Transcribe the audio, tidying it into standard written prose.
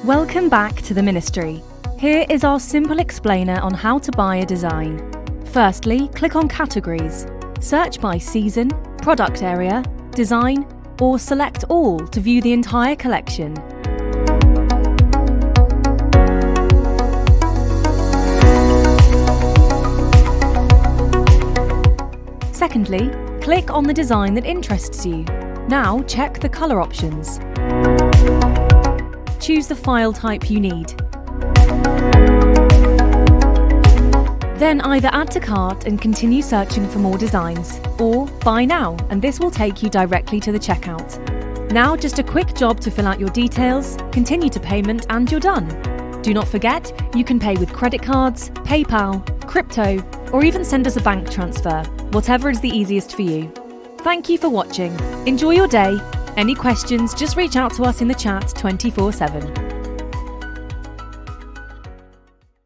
Welcome back to the Ministry. Here is our simple explainer on how to buy a design. Firstly, click on Categories. Search by season, product area, design, or select all to view the entire collection. Secondly, click on the design that interests you. Now check the colour options. Choose the file type you need. Then either add to cart and continue searching for more designs, or buy now, and this will take you directly to the checkout. Now just a quick job to fill out your details, continue to payment, and you're done. Do not forget, you can pay with credit cards, PayPal, crypto, or even send us a bank transfer, whatever is the easiest for you. Thank you for watching. Enjoy your day. Any questions, just reach out to us in the chat 24/7.